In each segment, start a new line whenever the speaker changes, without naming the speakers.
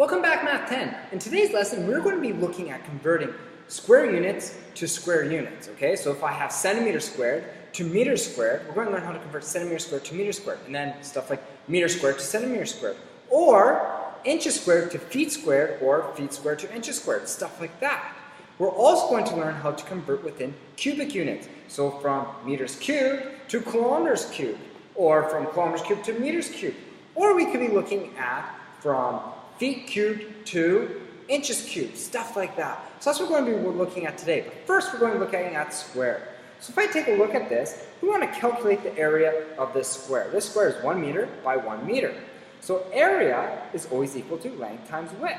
Welcome back, Math 10. In today's lesson, we're going to be looking at converting square units to square units, okay? So if I have centimeters squared to meters squared, we're going to learn how to convert centimeters squared to meters squared, and then stuff like meters squared to centimeters squared, or inches squared to feet squared, or feet squared to inches squared, stuff like that. We're also going to learn how to convert within cubic units, so from meters cubed to kilometers cubed, or from kilometers cubed to meters cubed, or we could be looking at from feet cubed to inches cubed, stuff like that. So that's what we're going to be looking at today. But first, we're going to be looking at square. So if I take a look at this, we want to calculate the area of this square. This square is 1 meter by 1 meter. So area is always equal to length times width,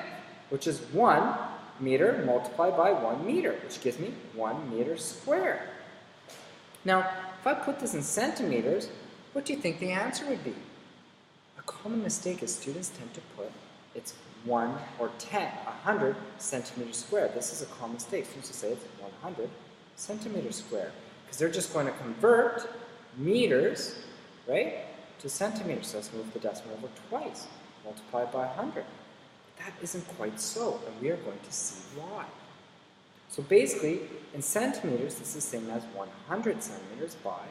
which is 1 meter multiplied by 1 meter, which gives me 1 meter squared. Now, if I put this in centimeters, what do you think the answer would be? A common mistake is students tend to put it's 1 or 100 centimeters squared. This is a common mistake. Students will say it's 100 centimeters squared because they're just going to convert meters, right, to centimeters. So let's move the decimal over twice, multiplied by 100. But that isn't quite so, and we are going to see why. So basically, in centimeters, this is the same as 100 centimeters by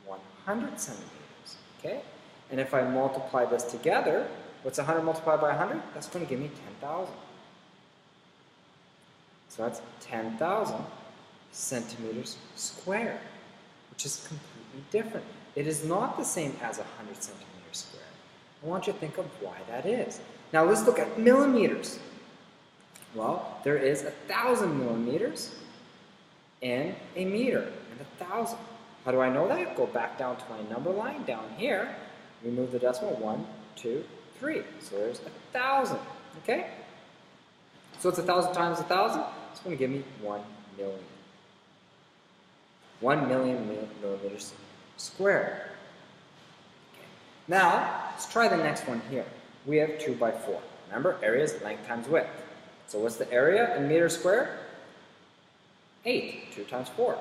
100 centimeters, okay? And if I multiply this together, what's 100 multiplied by 100? That's going to give me 10,000. So that's 10,000 centimeters squared, which is completely different. It is not the same as 100 centimeters squared. I want you to think of why that is. Now let's look at millimeters. Well, there is 1,000 millimeters in a meter, and 1,000. How do I know that? Go back down to my number line down here. Remove the decimal, 1, 2, 3. So there's 1,000, okay? So it's 1,000 times 1,000. It's going to give me 1 million. 1 million millimeters squared. Okay. Now, let's try the next one here. We have 2 by 4. Remember, area is length times width. So what's the area in meters squared? 8. 2 times 4.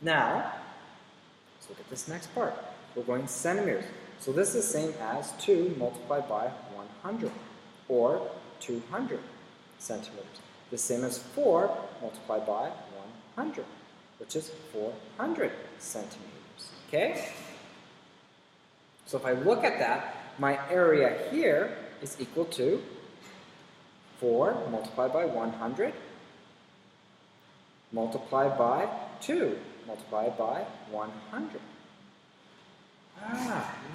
Now, let's look at this next part. We're going centimeters. So this is the same as 2 multiplied by 100, or 200 centimeters. The same as 4 multiplied by 100, which is 400 centimeters. Okay? So if I look at that, my area here is equal to 4 multiplied by 100 multiplied by 2 multiplied by 100.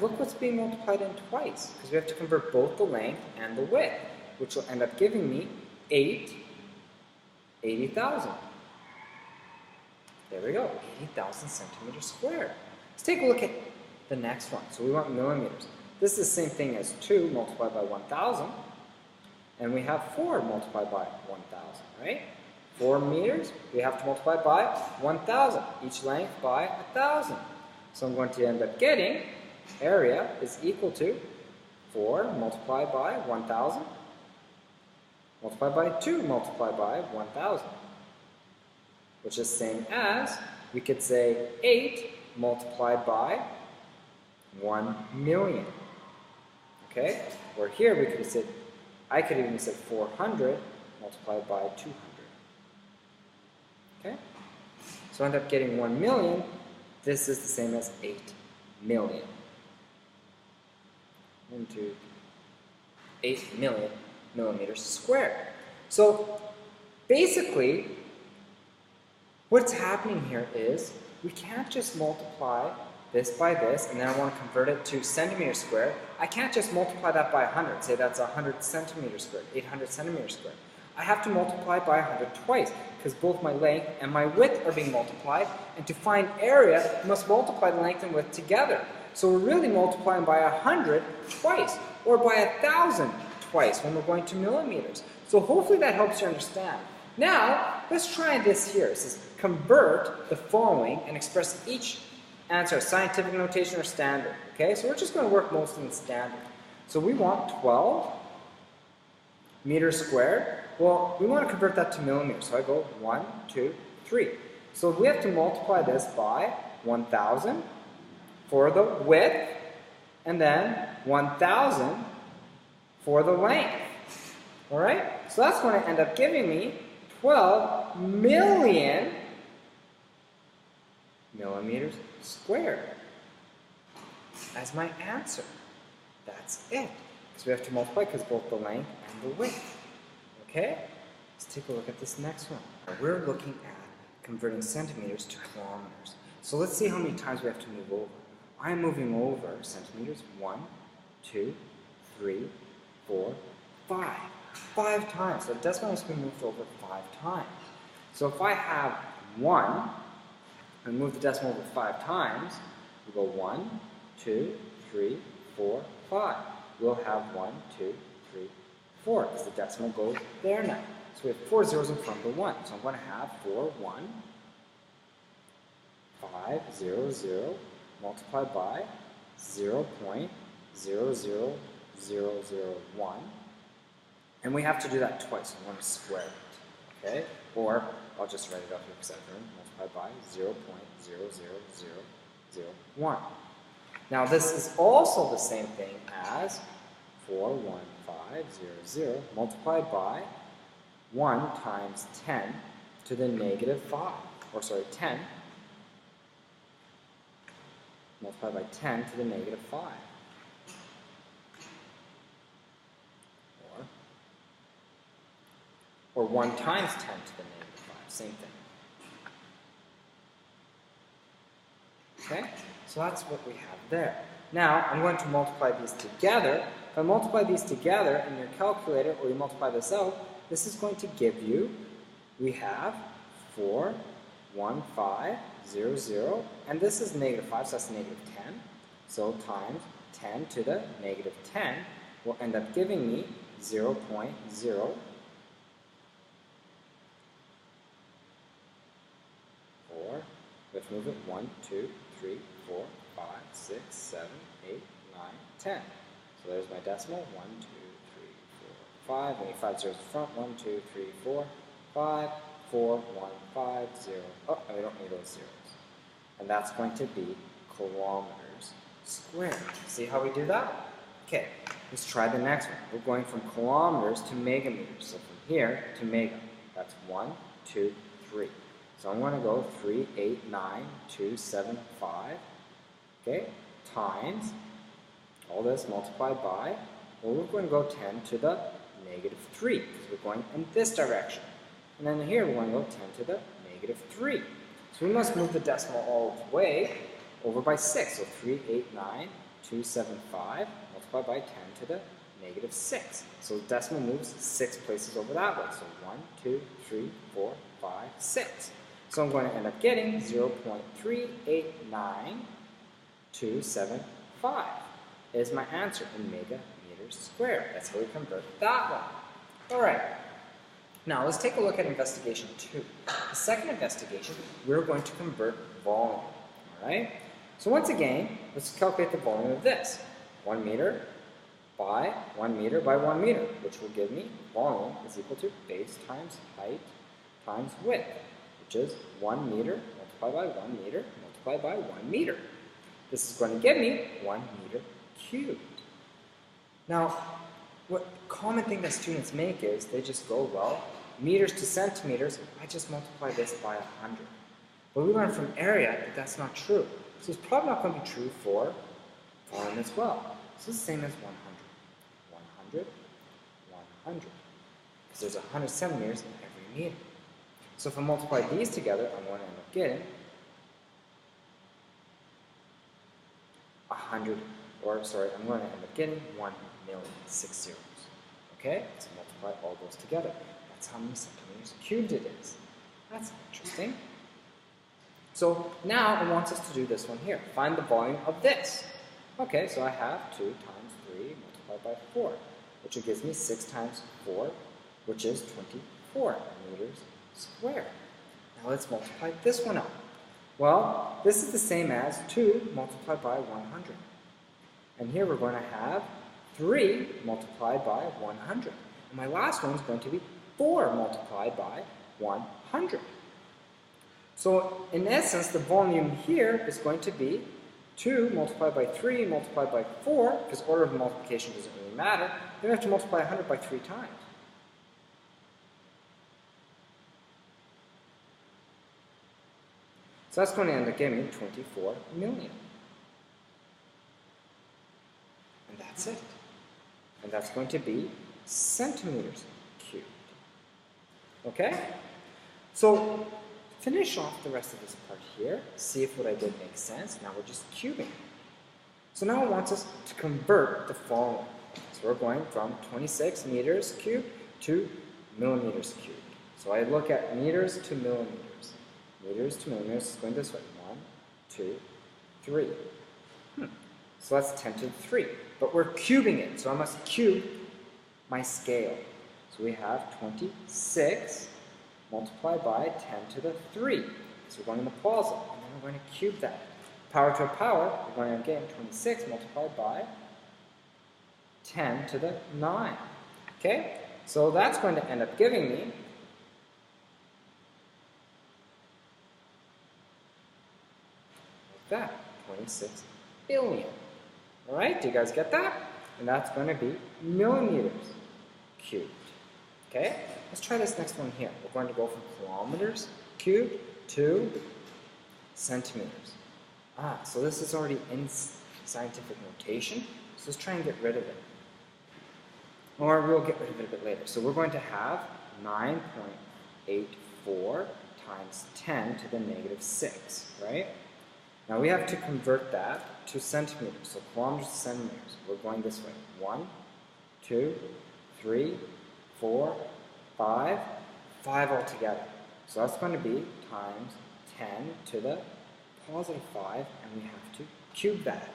Look what's being multiplied in twice, because we have to convert both the length and the width, which will end up giving me 80,000. There we go, 80,000 centimeters squared. Let's take a look at the next one. So we want millimeters. This is the same thing as 2 multiplied by 1,000, and we have 4 multiplied by 1,000, right? 4 meters, we have to multiply by 1,000, each length by 1,000. So I'm going to end up getting area is equal to 4 multiplied by 1,000 multiplied by 2 multiplied by 1,000, which is the same as, we could say 8 multiplied by 1 million. Okay? Or here we could have said, I could even say 400 multiplied by 200. Okay? So I end up getting 1 million. This is the same as 8 million. 8 million millimeters squared. So basically, what's happening here is we can't just multiply this by this, and then I want to convert it to centimeters squared. I can't just multiply that by 100, say that's 100 centimeters squared, 800 centimeters squared. I have to multiply by 100 twice, because both my length and my width are being multiplied, and to find area, we must multiply the length and width together. So we're really multiplying by 100 twice, or by 1,000 twice when we're going to millimeters. So hopefully that helps you understand. Now, let's try this here. It says, convert the following and express each answer as scientific notation or standard. Okay, so we're just going to work mostly in standard. So we want 12 meters squared. Well, we want to convert that to millimeters. So I go 1, 2, 3. So we have to multiply this by 1,000 for the width, and then 1,000 for the length. All right? So that's going to end up giving me 12 million millimeters squared as my answer. That's it. So we have to multiply because both the length and the width. Okay? Let's take a look at this next one. We're looking at converting centimeters to kilometers. So let's see how many times we have to move over. I'm moving over centimeters 1, 2, 3, 4, 5. 5 times. So the decimal is going to move over 5 times. So if I have 1 and move the decimal over 5 times, we go 1, 2, 3, 4, 5. We'll have 1, 2, 3, 4 because the decimal goes there now. So we have 4 zeros in front of the 1. So I'm going to have 4, 1, 5, 0, 0, multiplied by 0.00001. And we have to do that twice. So I'm going to square it. Okay? Or I'll just write it up here because I've learned multiplied by 0.00001. Now this is also the same thing as 41500 multiplied by 1 times 10 to the negative 5. Or sorry, 10 multiplied by 10 to the negative 5. Or 1 times 10 to the negative 5. Same thing. Okay? So that's what we have there. Now, I'm going to multiply these together. If I multiply these together in your calculator, or you multiply this out, this is going to give you, we have 41500, and this is negative 5, so that's negative 10. So times 10 to the negative 10 will end up giving me 0.0. Let's move it 1, 2, 3, 4, 5, 6, 7, 8, 9, 10. So there's my decimal. 1, 2, 3, 4, 5. We need 5 zeros in front. 1, 2, 3, 4, 5, 4, 1, 5, 0. Oh, and we don't need those zeros. And that's going to be kilometers squared. See how we do that? Okay, let's try the next one. We're going from kilometers to megameters. So from here to mega. That's 1, 2, 3. So I'm going to go 389,275, okay, times all this multiplied by, well, we're going to go 10 to the negative 3, because we're going in this direction. And then here we're going to go 10 to the negative 3. So we must move the decimal all the way over by 6. So 389,275 multiplied by 10 to the negative 6. So the decimal moves 6 places over that way. So 1, 2, 3, 4, 5, 6. So I'm going to end up getting 0.389,275 is my answer in megameters squared. That's how we convert that one. All right. Now let's take a look at investigation 2. The second investigation, we're going to convert volume. All right. So once again, let's calculate the volume of this. 1 meter by 1 meter by 1 meter, which will give me volume is equal to base times height times width, which is 1 meter multiplied by 1 meter multiplied by 1 meter. This is going to give me 1 meter cubed. Now, what common thing that students make is they just go, well, meters to centimeters, I just multiply this by 100. But we learned from area that that's not true. So it's probably not going to be true for volume as well. So it's the same as 100. 100, 100. Because there's 100 centimeters in every meter. So if I multiply these together, I'm going to end up getting 100, or sorry, I'm going to end up getting 1,000,000, 6 zeros. Okay? So multiply all those together. That's how many centimeters cubed it is. That's interesting. So now it wants us to do this one here. Find the volume of this. Okay, so I have 2 times 3 multiplied by 4, which gives me 6 times 4, which is 24 meters squared. Now let's multiply this one out. Well, this is the same as 2 multiplied by 100. And here we're going to have 3 multiplied by 100. And my last one is going to be 4 multiplied by 100. So in essence, the volume here is going to be 2 multiplied by 3 multiplied by 4, because order of multiplication doesn't really matter. Then we have to multiply 100 by 3 times. So that's going to end up giving me 24 million. And that's it. And that's going to be centimeters cubed. Okay? So finish off the rest of this part here. See if what I did makes sense. Now we're just cubing. So now it wants us to convert the following. So we're going from 26 meters cubed to millimeters cubed. So I look at meters to millimeters. Meters to millimeters is going this way. 1, 2, 3. So that's 10 to the 3. But we're cubing it, so I must cube my scale. So we have 26 multiplied by 10 to the 3. So we're going in the plaza, and then we're going to cube that. Power to a power, we're going to again 26 multiplied by 10 to the 9. Okay? So that's going to end up giving me that, 26 billion. All right, do you guys get that? And that's going to be millimeters cubed. Okay, let's try this next one here. We're going to go from kilometers cubed to centimeters. So this is already in scientific notation, so let's try and get rid of it. Or we'll get rid of it a bit later. So we're going to have 9.84 times 10 to the negative 6, right? Now we have to convert that to centimeters, so kilometers to centimeters. We're going this way. 1, 2, 3, 4, 5, 5 altogether. So that's going to be times 10 to the positive 5, and we have to cube that.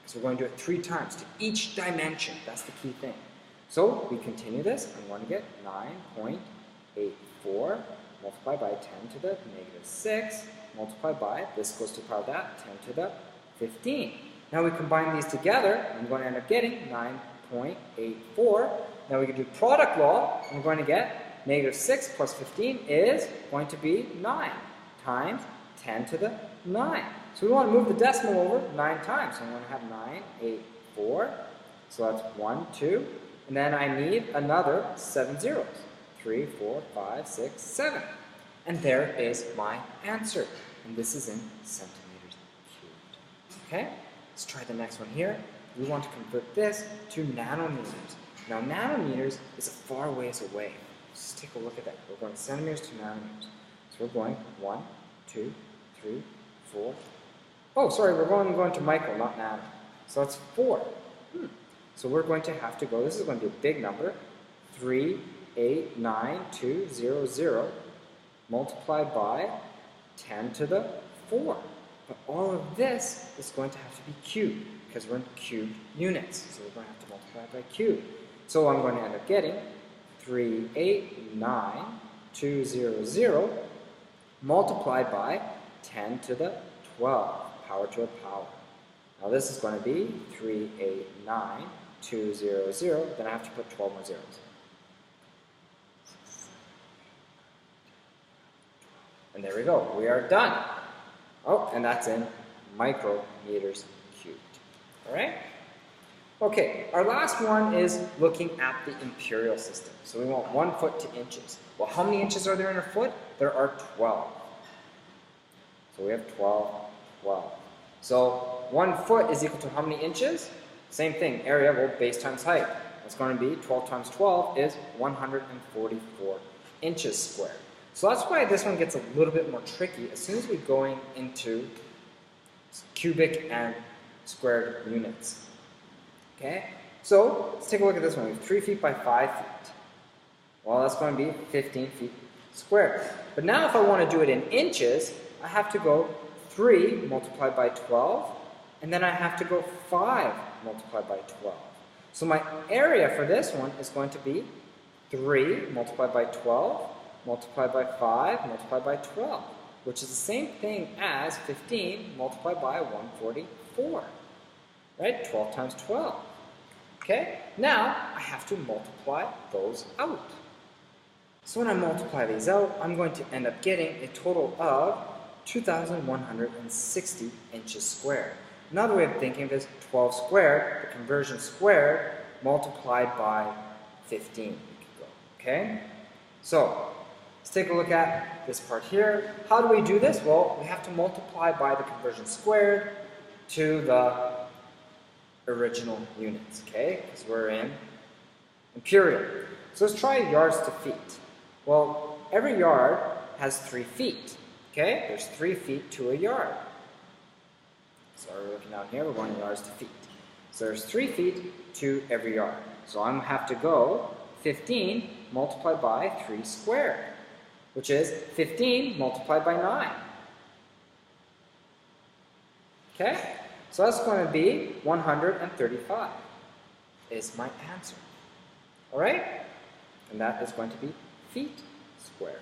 So we're going to do it 3 times to each dimension. That's the key thing. So we continue this. I'm going to get 9.84 multiplied by 10 to the negative 6 multiplied by, this goes to the power of that, 10 to the 15. Now we combine these together, I'm going to end up getting 9.84. Now we can do product law, and we're going to get negative 6 plus 15 is going to be 9 times 10 to the 9. So we want to move the decimal over 9 times. So I'm going to have 984. So that's 1, 2. And then I need another 7 zeros. 3, 4, 5, 6, 7. And there is my answer. And this is in centimeters cubed. Okay? Let's try the next one here. We want to convert this to nanometers. Now nanometers is a far ways away. Just take a look at that. We're going centimeters to nanometers. So we're going 1, 2, 3, 4. Oh, sorry, we're going to micro, not nano. So that's 4. So we're going to have to go, this is going to be a big number, 389,200 multiplied by 10 to the 4. But all of this is going to have to be cubed because we're in cubed units. So we're going to have to multiply by cube. So I'm going to end up getting 389,200 multiplied by 10 to the 12, power to a power. Now this is going to be 389,200, then I have to put 12 more zeros. And there we go, we are done. Oh, and that's in micrometers cubed. All right? Okay, our last one is looking at the imperial system. So we want 1 foot to inches. Well, how many inches are there in a foot? There are 12. So we have 12, 12. So 1 foot is equal to how many inches? Same thing, area, well, base times height. That's going to be 12 times 12 is 144 inches squared. So that's why this one gets a little bit more tricky as soon as we're going into cubic and squared units. Okay, so let's take a look at this one. We have 3 feet by 5 feet. Well, that's going to be 15 feet squared. But now if I want to do it in inches, I have to go 3 multiplied by 12, and then I have to go 5 multiplied by 12. So my area for this one is going to be 3 multiplied by 12, multiplied by 5, multiplied by 12, which is the same thing as 15 multiplied by 144, right? 12 times 12. Okay, now I have to multiply those out. So when I multiply these out, I'm going to end up getting a total of 2,160 inches squared. Another way of thinking of it is 12 squared, the conversion squared, multiplied by 15. We could go, okay? So Let's take a look at this part here. How do we do this? Well, we have to multiply by the conversion squared to the original units, okay? Because we're in imperial. So let's try yards to feet. Well, every yard has 3 feet, okay? There's 3 feet to a yard. So we're looking down here, we're going yards to feet. So there's 3 feet to every yard. So I'm going to have to go 15 multiplied by 3 squared, which is 15 multiplied by 9. Okay? So that's going to be 135 is my answer. Alright? And that is going to be feet squared.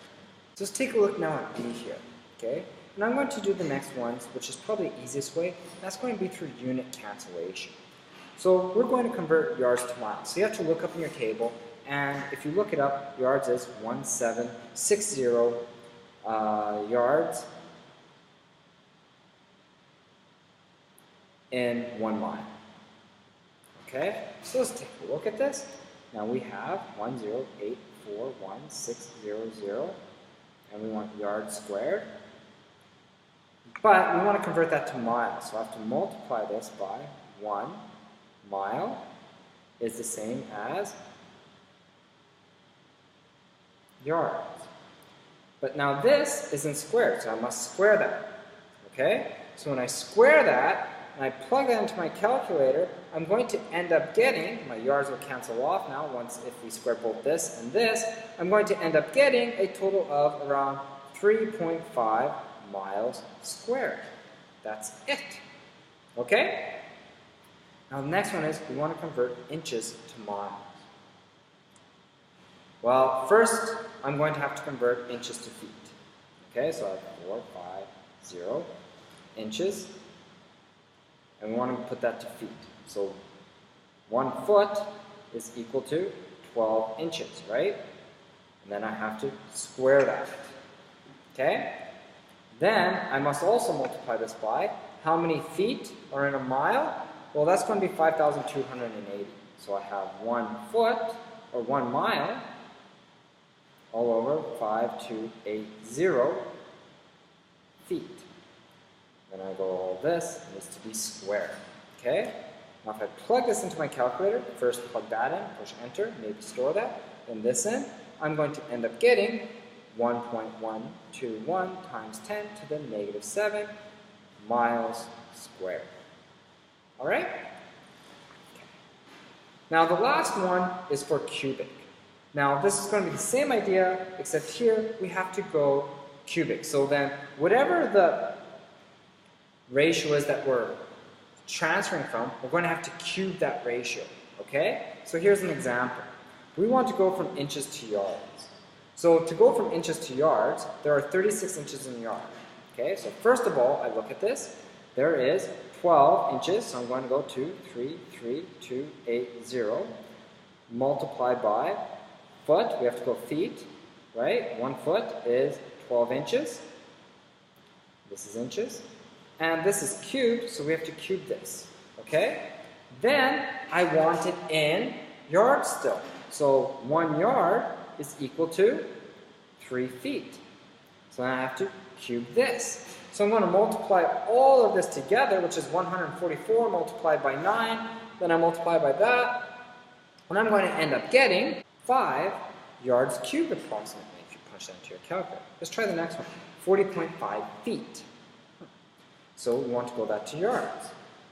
So let's take a look now at B here. Okay? And I'm going to do the next ones, which is probably the easiest way. That's going to be through unit cancellation. So we're going to convert yards to miles. So you have to look up in your table, and if you look it up, yards is 1760 yards in 1 mile. Okay, so let's take a look at this. Now we have 10841,600, and we want yards squared. But we want to convert that to miles, so I have to multiply this by 1 mile is the same as yards. But now this isn't squared, so I must square that. Okay? So when I square that, and I plug that into my calculator, I'm going to end up getting, my yards will cancel off now once if we square both this and this, I'm going to end up getting a total of around 3.5 miles squared. That's it. Okay? Now the next one is we want to convert inches to miles. Well, first I'm going to have to convert inches to feet. Okay, so I have 450 inches, and we want to put that to feet. So 1 foot is equal to 12 inches, right? And then I have to square that. Okay? Then I must also multiply this by how many feet are in a mile? Well, that's going to be 5,280. So I have 1 foot, or 1 mile, all over 5,280 feet. Then I go all this, needs to be squared. Okay? Now if I plug this into my calculator, first plug that in, push enter, maybe store that, then this in, I'm going to end up getting 1.121 times 10 to the negative 7 miles squared. Alright? Okay. Now the last one is for cubic. Now this is going to be the same idea, except here we have to go cubic. So then whatever the ratio is that we're transferring from, we're going to have to cube that ratio. Okay? So here's an example. We want to go from inches to yards. So to go from inches to yards, there are 36 inches in a yard. Okay? So first of all, I look at this. There is 12 inches, so I'm going to go 23280 multiplied by foot. We have to go feet, right? 1 foot is 12 inches. This is inches. And this is cubed, so we have to cube this. Okay? Then I want it in yards still. So 1 yard is equal to 3 feet. So I have to cube this. So I'm going to multiply all of this together, which is 144 multiplied by 9. Then I multiply by that. And I'm going to end up getting 5 yards cubed approximately, if you punch that into your calculator. Let's try the next one. 40.5 feet. So we want to go that to yards.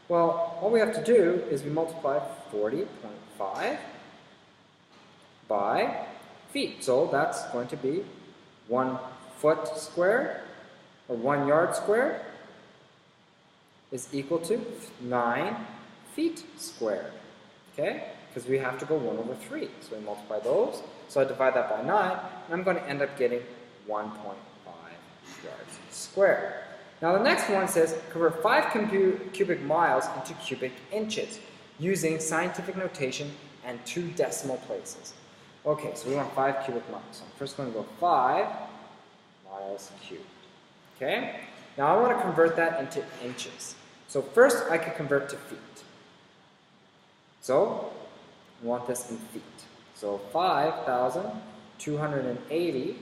Well, all we have to do is we multiply 40.5 by feet. So that's going to be 1 foot squared, or 1 yard squared, is equal to 9 feet squared. Okay? Because we have to go 1 over 3. So we multiply those. So I divide that by 9, and I'm going to end up getting 1.5 yards squared. Now the next one says convert 5 cubic miles into cubic inches using scientific notation and 2 decimal places. Okay, so we want 5 cubic miles. So I'm first going to go 5 miles cubed. Okay? Now I want to convert that into inches. So first I could convert to feet. So I want this in feet. So 5,280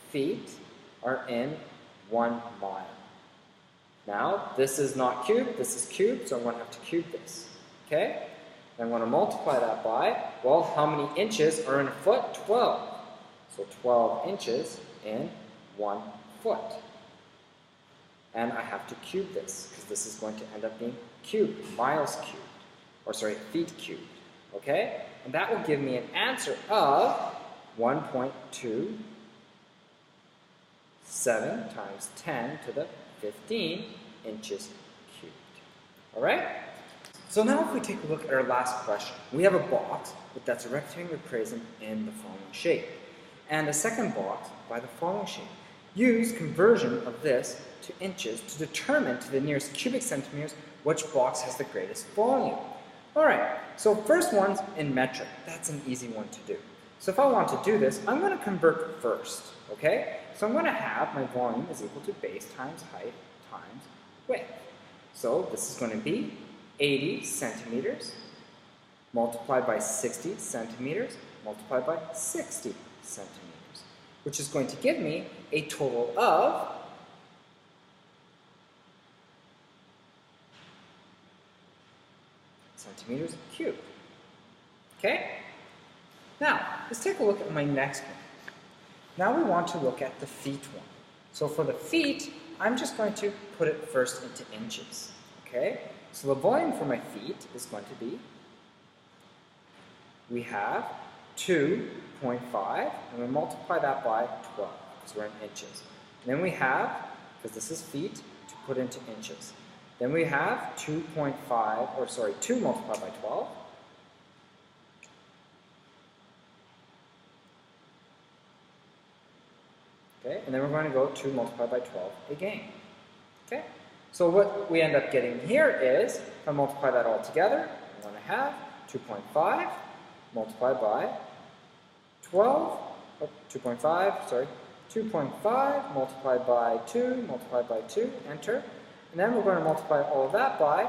feet are in 1 mile. Now, this is not cubed, this is cubed, so I'm going to have to cube this. Okay? And I'm going to multiply that by, well, how many inches are in a foot? 12. So 12 inches in 1 foot. And I have to cube this, because this is going to end up being cubed, miles cubed. Or sorry, feet cubed. Okay? And that will give me an answer of 1.27 times 10 to the 15 inches cubed. All right? So now if we take a look at our last question, we have a box that's a rectangular prism in the following shape, and a second box by the following shape. Use conversion of this to inches to determine to the nearest cubic centimeters which box has the greatest volume. All right, so first one's in metric. That's an easy one to do. So if I want to do this, I'm going to convert first, okay? So I'm going to have my volume is equal to base times height times width. So this is going to be 80 centimeters multiplied by 60 centimeters multiplied by 60 centimeters, which is going to give me a total of centimeters cubed. Okay? Now, let's take a look at my next one. Now we want to look at the feet one. So for the feet, I'm just going to put it first into inches. Okay? So the volume for my feet is going to be, we have 2.5, and we multiply that by 12, because we're in inches. And then we have, because this is feet, to put into inches. Then we have 2 multiplied by 12. Okay, and then we're going to go 2 multiplied by 12 again. Okay, so what we end up getting here is, if I multiply that all together, I'm going to have 2.5 multiplied by 12, 2.5 multiplied by 2 multiplied by 2, enter. And then we're going to multiply all of that by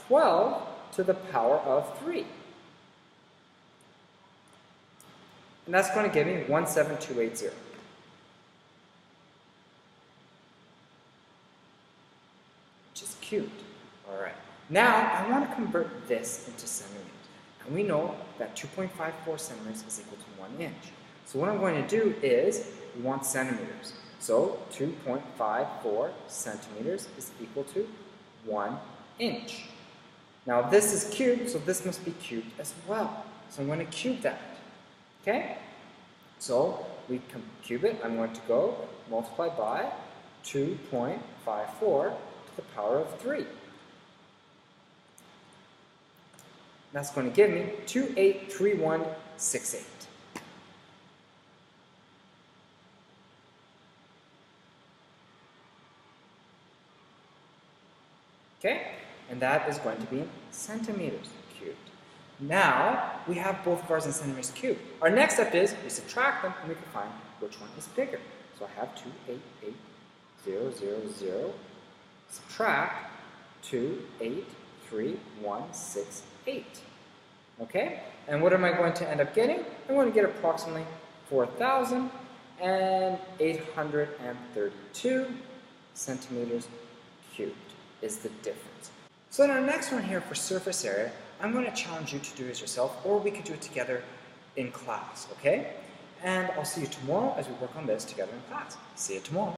12 to the power of 3. And that's going to give me 17280. Which is cubed. All right. Now, I want to convert this into centimeters. And we know that 2.54 centimeters is equal to 1 inch. So what I'm going to do is, we want centimeters. So 2.54 centimeters is equal to 1 inch. Now this is cubed, so this must be cubed as well. So I'm going to cube that. Okay? So we can cube it. I'm going to go multiply by 2.54 to the power of 3. That's going to give me 283168. Okay, and that is going to be in centimeters cubed. Now, we have both of ours in centimeters cubed. Our next step is we subtract them and we can find which one is bigger. So I have 288,000 subtract 283,168. Okay, and what am I going to end up getting? I'm going to get approximately 4,832 centimeters cubed. Is the difference. So in our next one here for surface area, I'm going to challenge you to do it yourself, or we could do it together in class, okay? And I'll see you tomorrow as we work on this together in class. See you tomorrow.